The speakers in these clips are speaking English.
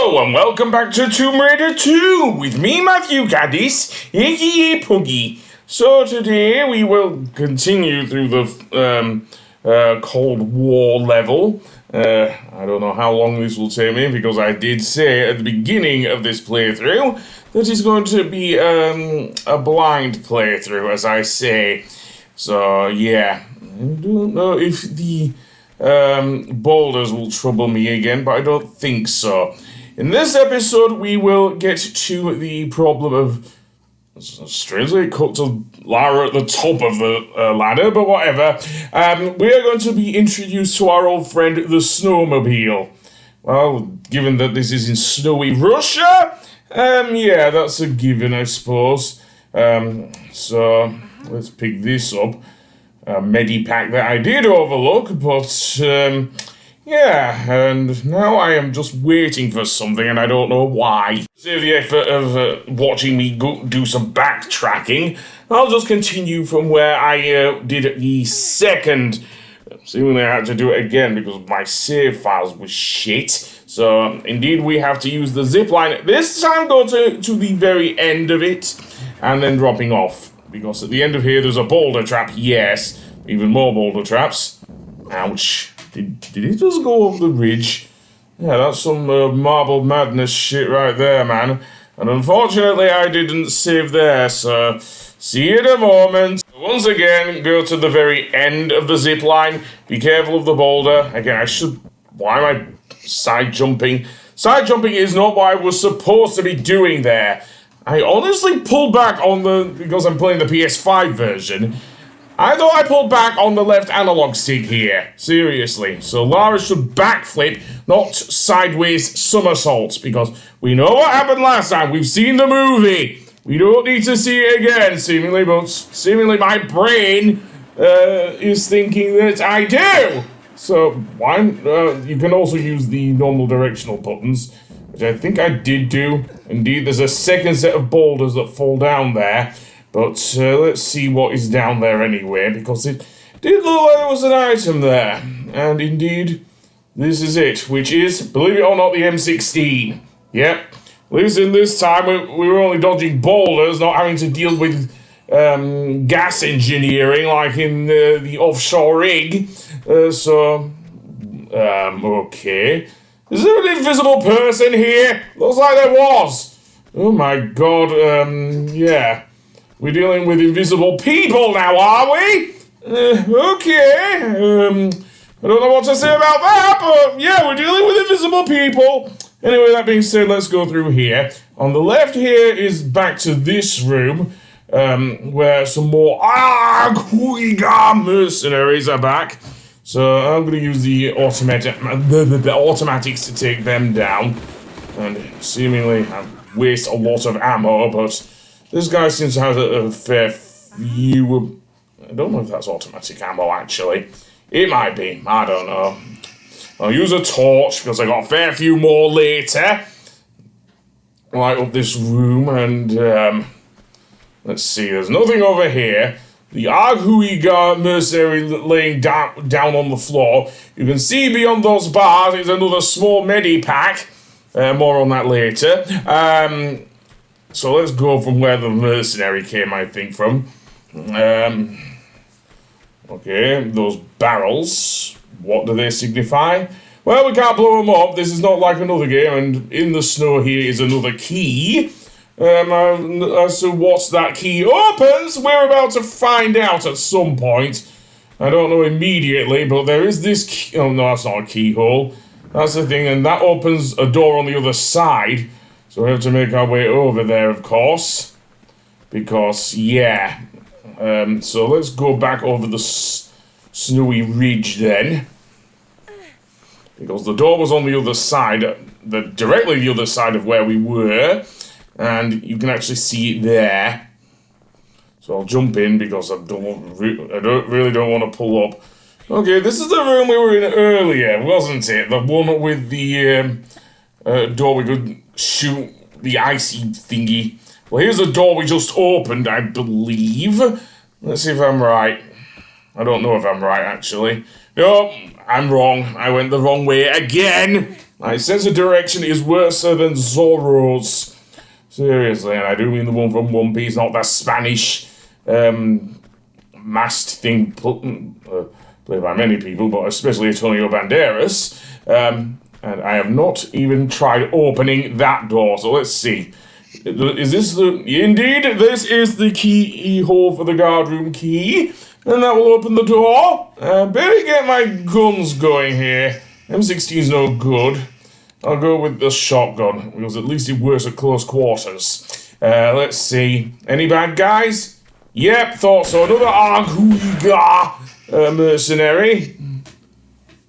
Hello and welcome back to Tomb Raider 2 with me, Matthew Gaddis, aka Puggy. So today we will continue through the Cold War level. I don't know how long this will take me because I did say at the beginning of this playthrough that it's going to be a blind playthrough, as I say. So yeah, I don't know if the boulders will trouble me again, but I don't think so. In this episode, we will get to the problem of, strangely it cut to Lara at the top of the ladder, but whatever. We are going to be introduced to our old friend, the Snowmobile. Well, given that this is in snowy Russia, yeah, that's a given, I suppose. So, let's pick this up. A medipack that I did overlook, but yeah, and now I am just waiting for something and I don't know why. Save the effort of watching me do some backtracking. I'll just continue from where I did the second. Seemingly I had to do it again because my save files were shit. So indeed we have to use the zipline. This time go to the very end of it and then dropping off. Because at the end of here, there's a boulder trap, yes. Even more boulder traps. Ouch. Did he just go over the ridge? Yeah, that's some marble madness shit right there, man. And unfortunately, I didn't save there, so see you in a moment. Once again, go to the very end of the zip line. Be careful of the boulder. Again, why am I side jumping? Side jumping is not what I was supposed to be doing there. I honestly pulled back because I'm playing the PS5 version. I thought I pulled back on the left analog stick here. Seriously. So Lara should backflip, not sideways somersaults, because we know what happened last time. We've seen the movie. We don't need to see it again, seemingly, but seemingly my brain is thinking that I do. So why? You can also use the normal directional buttons, which I think I did do. Indeed, there's a second set of boulders that fall down there. But let's see what is down there anyway, because it did look like there was an item there. And indeed, this is it, which is, believe it or not, the M16. Yep. At least in this time, we were only dodging boulders, not having to deal with gas engineering like in the offshore rig. Okay. Is there an invisible person here? Looks like there was. Oh my god, yeah. We're dealing with invisible people now, are we? Okay. I don't know what to say about that, but yeah, we're dealing with invisible people. Anyway, that being said, let's go through here. On the left here is back to this room, where some more mercenaries are back. So I'm going to use the automatics to take them down. And seemingly I waste a lot of ammo, but this guy seems to have a fair few of... I don't know if that's automatic ammo, actually. It might be. I don't know. I'll use a torch, because I got a fair few more later. Light up this room, and... let's see, there's nothing over here. The Arguiga mercenary laying down on the floor. You can see beyond those bars is another small medipack. More on that later. So let's go from where the mercenary came, I think, from. Okay, those barrels. What do they signify? Well, we can't blow them up. This is not like another game, and in the snow here is another key. So what's that key opens, we're about to find out at some point. I don't know immediately, but there is this key. Oh, no, that's not a keyhole. That's the thing, and that opens a door on the other side. So we have to make our way over there, of course. Because, yeah. So let's go back over the snowy ridge then. Because the door was on the other side, directly the other side of where we were. And you can actually see it there. So I'll jump in because I really don't want to pull up. Okay, this is the room we were in earlier, wasn't it? The one with the door we could shoot the icy thingy. Well, here's the door we just opened, I believe. Let's see if I'm right. I don't know if I'm right, actually. No, I'm wrong. I went the wrong way again. My sense of direction is worse than Zorro's. Seriously, and I do mean the one from One Piece, not that Spanish masked thing played by many people, but especially Antonio Banderas. And I have not even tried opening that door, so let's see. Is this the... Indeed, this is the keyhole for the guardroom key. And that will open the door. Better get my guns going here. M16's no good. I'll go with the shotgun, because at least it works at close quarters. Let's see. Any bad guys? Yep, thought so. Another Arguiga mercenary.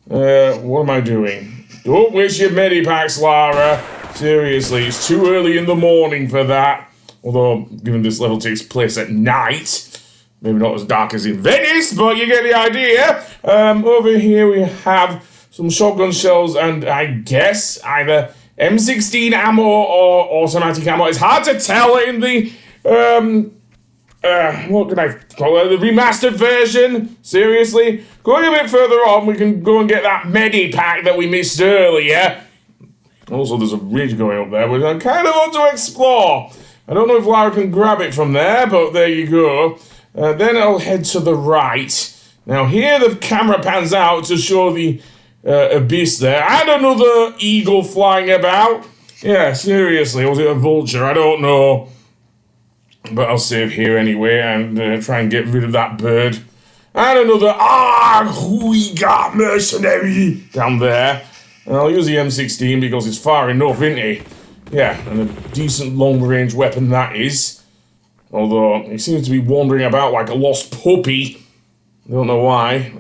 What am I doing? Don't waste your medipacks, Lara. Seriously, it's too early in the morning for that. Although, given this level takes place at night, maybe not as dark as in Venice, but you get the idea. Over here we have some shotgun shells and I guess either M16 ammo or automatic ammo. It's hard to tell in the, what can I call it? The remastered version? Seriously? Going a bit further on, we can go and get that medipack that we missed earlier. Also, there's a ridge going up there, which I kind of want to explore. I don't know if Lara can grab it from there, but there you go. Then I'll head to the right. Now here the camera pans out to show the abyss there. And another eagle flying about. Yeah, seriously, was it a vulture? I don't know. But I'll save here anyway and try and get rid of that bird. And another Arguiga mercenary down there. And I'll use the M16 because it's far enough, isn't it? Yeah, and a decent long-range weapon that is. Although, he seems to be wandering about like a lost puppy. Don't know why.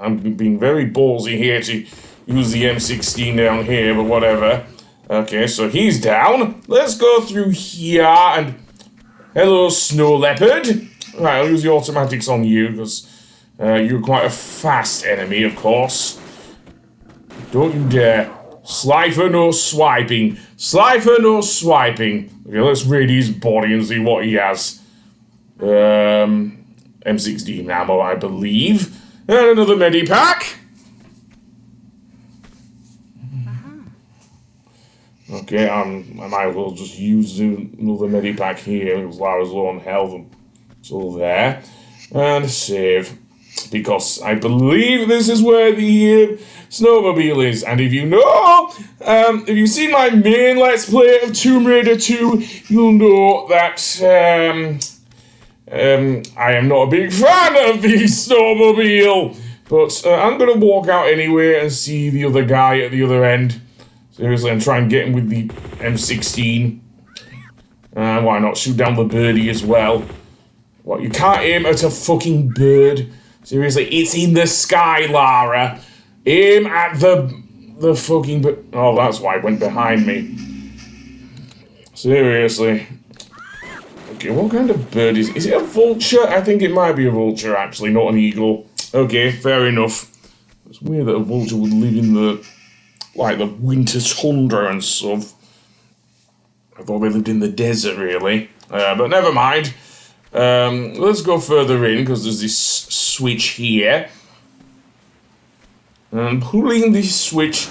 I'm being very ballsy here to use the M16 down here, but whatever. Okay, so he's down. Let's go through here and... Hello, Snow Leopard. Right, I'll use the automatics on you, because you're quite a fast enemy, of course. Don't you dare. Slifer, no swiping. Slifer, no swiping. Okay, let's raid his body and see what he has. M16 ammo, I believe. And another medipack. Okay, I might as well just use another medipack here, because Lara's low on health. So there. And save. Because I believe this is where the snowmobile is. And if you know, if you've seen my main Let's Play of Tomb Raider 2, you'll know that I am not a big fan of the snowmobile. But I'm going to walk out anyway and see the other guy at the other end. Seriously, and try and get him with the M16. Why not shoot down the birdie as well? What, you can't aim at a fucking bird? Seriously, it's in the sky, Lara. Aim at the fucking bird. Oh, that's why it went behind me. Seriously. Okay, what kind of bird is it? Is it a vulture? I think it might be a vulture, actually, not an eagle. Okay, fair enough. It's weird that a vulture would live in the... like the winter tundra and stuff. I thought they lived in the desert, really. But never mind. Let's go further in, because there's this switch here. And pulling this switch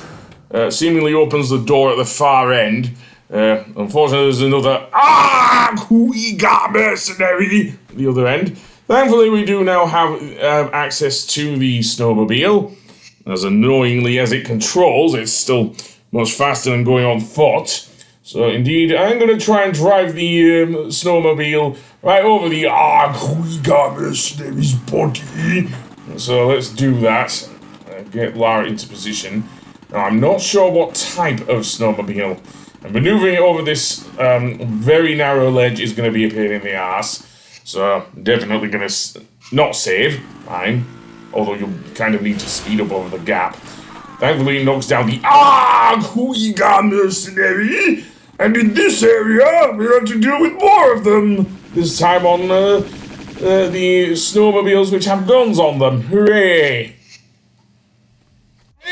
seemingly opens the door at the far end. Unfortunately, there's another Arguiga mercenary at the other end. Thankfully, we do now have access to the snowmobile. As annoyingly as it controls, it's still much faster than going on foot. So indeed, I'm going to try and drive the snowmobile right over the Arguiga mercenary's body. So let's do that. Get Lara into position. Now, I'm not sure what type of snowmobile. And maneuvering it over this very narrow ledge is going to be a pain in the ass. So definitely going to not save. Fine. Although you kind of need to speed up over the gap. Thankfully, it knocks down the Arguiga mercenary. And in this area, we have to deal with more of them. This time on the snowmobiles which have guns on them. Hooray!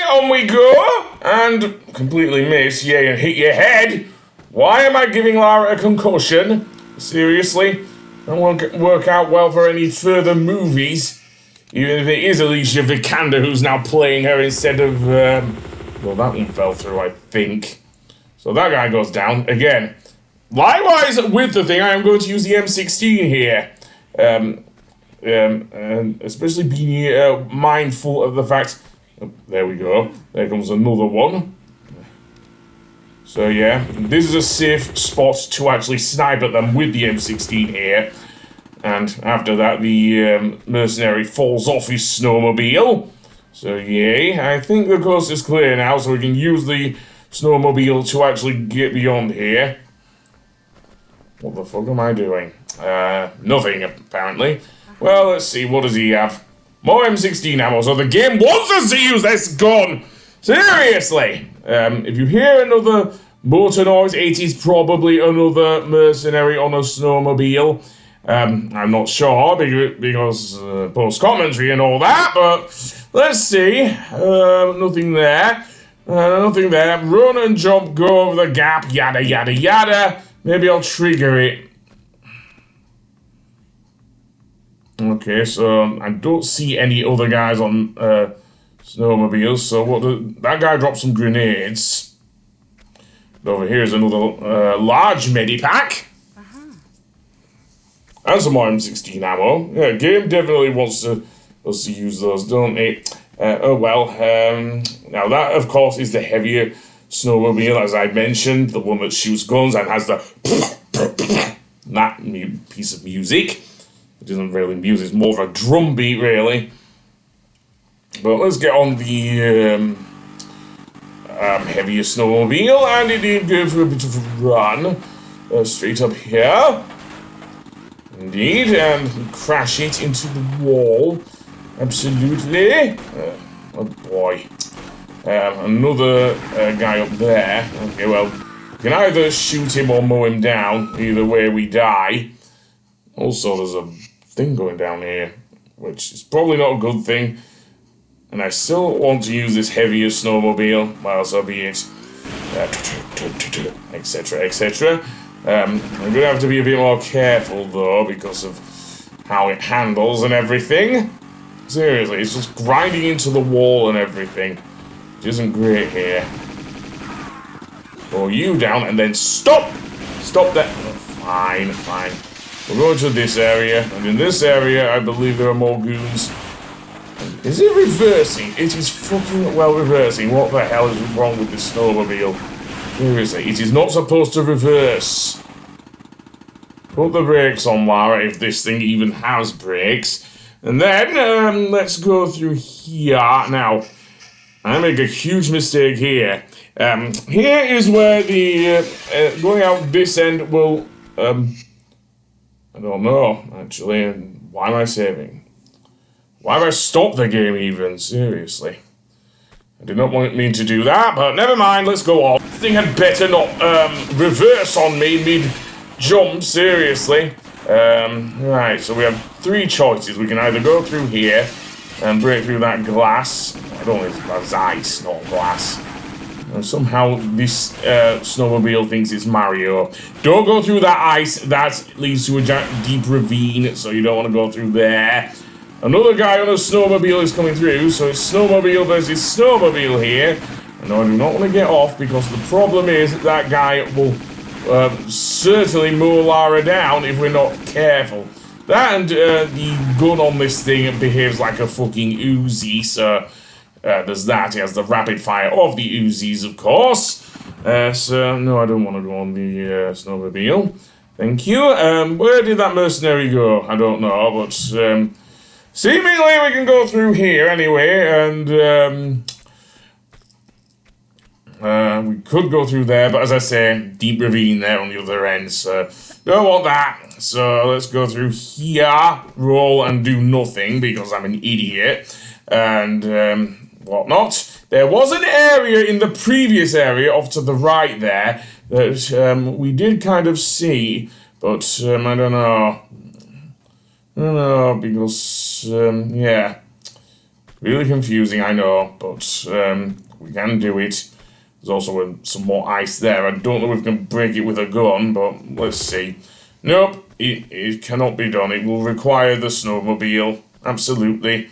On we go! And completely miss, yeah, and hit your head. Why am I giving Lara a concussion? Seriously? That won't work out well for any further movies. Even if it is Alicia Vikander who's now playing her instead of Well, that one fell through, I think. So that guy goes down again. Likewise, with the thing, I am going to use the M16 here. And especially being mindful of the fact... Oh, there we go. There comes another one. So yeah, this is a safe spot to actually snipe at them with the M16 here. And after that, the mercenary falls off his snowmobile. So yay, I think the coast is clear now, so we can use the snowmobile to actually get beyond here. What the fuck am I doing? Nothing, apparently. Well, let's see, what does he have? More M16 ammo, so the game wants us to use this gun! Seriously! If you hear another motor noise, it is probably another mercenary on a snowmobile. I'm not sure, because post-commentary and all that, but let's see. Nothing there. Nothing there. Run and jump, go over the gap, yada yada yada. Maybe I'll trigger it. Okay, so I don't see any other guys on snowmobiles, so that guy dropped some grenades. Over here is another large medipack. And some more M16 ammo. Yeah, game definitely wants us to use those, don't it? Oh well. Now that, of course, is the heavier snowmobile, as I mentioned, the one that shoots guns and has the that piece of music. It isn't really music; it's more of a drum beat, really. But let's get on the heavier snowmobile, and it did go for a bit of a run straight up here. Indeed, and crash it into the wall. Absolutely. Oh boy. Another guy up there. Okay, well, we can either shoot him or mow him down. Either way, we die. Also, there's a thing going down here, which is probably not a good thing. And I still want to use this heavier snowmobile, well, so be it. Etc., etc. I'm going to have to be a bit more careful, though, because of how it handles and everything. Seriously, it's just grinding into the wall and everything. It isn't great here. Throw you down and then stop! Stop that. Oh, fine, fine. We're going to this area, and in this area, I believe there are more goons. Is it reversing? It is fucking well reversing. What the hell is wrong with this snowmobile? Seriously, it is not supposed to reverse. Put the brakes on, Lara, if this thing even has brakes. And then, let's go through here. Now, I make a huge mistake here. Here is where the, going out this end will, I don't know, actually. Why am I saving? Why have I stopped the game even? Seriously. I did not mean to do that, but never mind, let's go on. This thing had better not reverse on me mid-jump, seriously. Right, so we have three choices. We can either go through here and break through that glass. I don't know if that's ice, not glass. And somehow this snowmobile thinks it's Mario. Don't go through that ice, that leads to a deep ravine, so you don't want to go through there. Another guy on a snowmobile is coming through, so it's snowmobile versus snowmobile here. And I do not want to get off, because the problem is that guy will certainly mow Lara down if we're not careful. That and the gun on this thing behaves like a fucking Uzi, so there's that. He has the rapid fire of the Uzis, of course. So, no, I don't want to go on the snowmobile. Thank you. Where did that mercenary go? I don't know, but seemingly we can go through here anyway, and we could go through there, but as I say, deep ravine there on the other end, so don't want that. So let's go through here, roll and do nothing, because I'm an idiot, and whatnot. There was an area in the previous area off to the right there that we did kind of see, but I don't know. I don't know, because, yeah, really confusing, I know, but we can do it. There's also some more ice there. I don't know if we can break it with a gun, but let's see. Nope, it cannot be done. It will require the snowmobile, absolutely.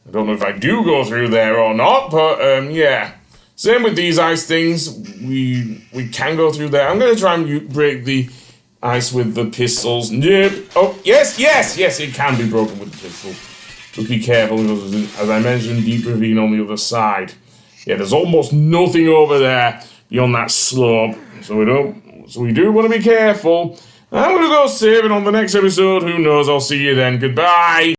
I don't know if I do go through there or not, but, yeah. Same with these ice things. We can go through there. I'm going to try and break the ice with the pistols. Nope. Oh, yes, it can be broken with the pistols. Just be careful, because as I mentioned, deep ravine on the other side. Yeah, there's almost nothing over there beyond that slope. So we do want to be careful. I'm going to go save it on the next episode. Who knows? I'll see you then. Goodbye.